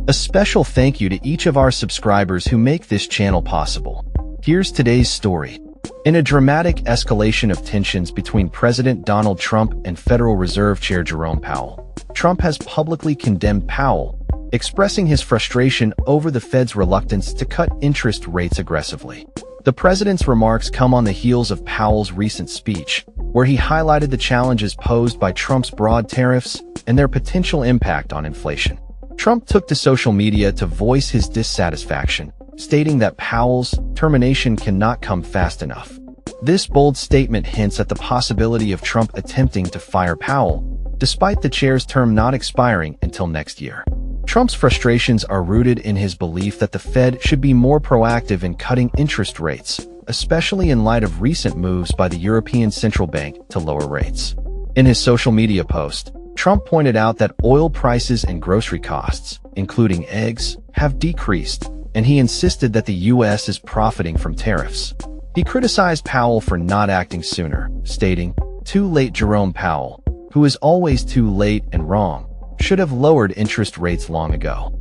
A special thank you to each of our subscribers who make this channel possible. Here's today's story. In a dramatic escalation of tensions between President Donald Trump and Federal Reserve Chair Jerome Powell, Trump has publicly condemned Powell, expressing his frustration over the Fed's reluctance to cut interest rates aggressively. The president's remarks come on the heels of Powell's recent speech, where he highlighted the challenges posed by Trump's broad tariffs and their potential impact on inflation. Trump took to social media to voice his dissatisfaction, stating that Powell's termination cannot come fast enough. This bold statement hints at the possibility of Trump attempting to fire Powell, despite the chair's term not expiring until next year. Trump's frustrations are rooted in his belief that the Fed should be more proactive in cutting interest rates, especially in light of recent moves by the European Central Bank to lower rates. In his social media post, Trump pointed out that oil prices and grocery costs, including eggs, have decreased, and he insisted that the U.S. is profiting from tariffs. He criticized Powell for not acting sooner, stating, "Too late Jerome Powell, who is always too late and wrong, should have lowered interest rates long ago."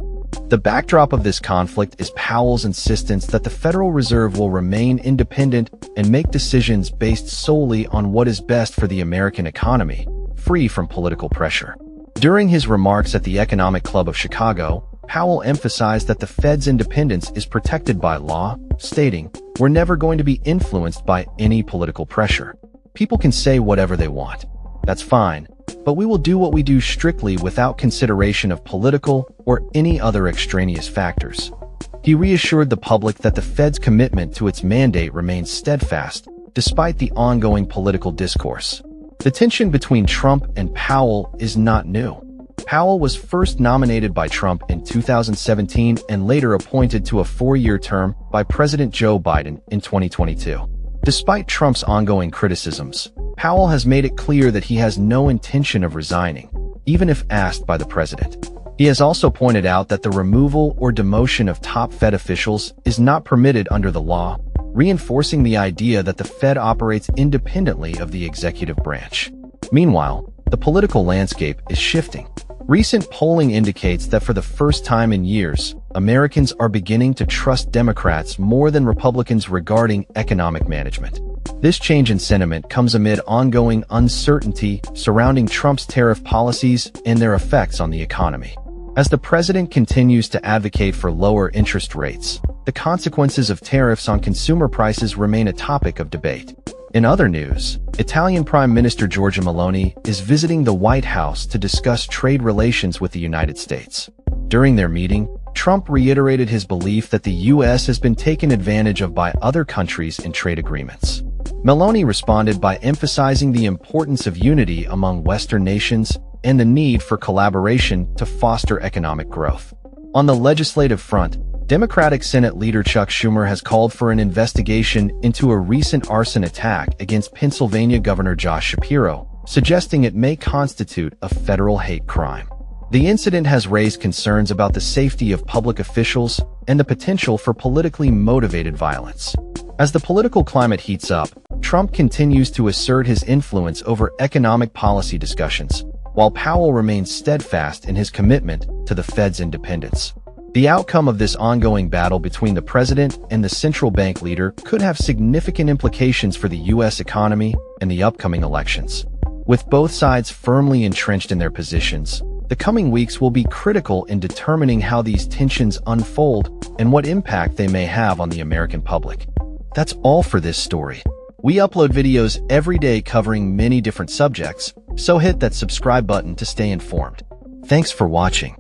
The backdrop of this conflict is Powell's insistence that the Federal Reserve will remain independent and make decisions based solely on what is best for the American economy, free from political pressure. During his remarks at the Economic Club of Chicago, Powell emphasized that the Fed's independence is protected by law, stating, "We're never going to be influenced by any political pressure. People can say whatever they want. That's fine, but we will do what we do strictly without consideration of political or any other extraneous factors." He reassured the public that the Fed's commitment to its mandate remains steadfast, despite the ongoing political discourse. The tension between Trump and Powell is not new. Powell was first nominated by Trump in 2017 and later appointed to a 4-year term by President Joe Biden in 2022. Despite Trump's ongoing criticisms, Powell has made it clear that he has no intention of resigning, even if asked by the president. He has also pointed out that the removal or demotion of top Fed officials is not permitted under the law, reinforcing the idea that the Fed operates independently of the executive branch. Meanwhile, the political landscape is shifting. Recent polling indicates that for the first time in years, Americans are beginning to trust Democrats more than Republicans regarding economic management. This change in sentiment comes amid ongoing uncertainty surrounding Trump's tariff policies and their effects on the economy. As the president continues to advocate for lower interest rates, the consequences of tariffs on consumer prices remain a topic of debate. In other news, Italian Prime Minister Giorgia Meloni is visiting the White House to discuss trade relations with the United States. During their meeting, Trump reiterated his belief that the U.S. has been taken advantage of by other countries in trade agreements. Meloni responded by emphasizing the importance of unity among Western nations and the need for collaboration to foster economic growth. On the legislative front, Democratic Senate Leader Chuck Schumer has called for an investigation into a recent arson attack against Pennsylvania Governor Josh Shapiro, suggesting it may constitute a federal hate crime. The incident has raised concerns about the safety of public officials and the potential for politically motivated violence. As the political climate heats up, Trump continues to assert his influence over economic policy discussions, while Powell remains steadfast in his commitment to the Fed's independence. The outcome of this ongoing battle between the president and the central bank leader could have significant implications for the U.S. economy and the upcoming elections. With both sides firmly entrenched in their positions, the coming weeks will be critical in determining how these tensions unfold and what impact they may have on the American public. That's all for this story. We upload videos every day covering many different subjects, so hit that subscribe button to stay informed. Thanks for watching.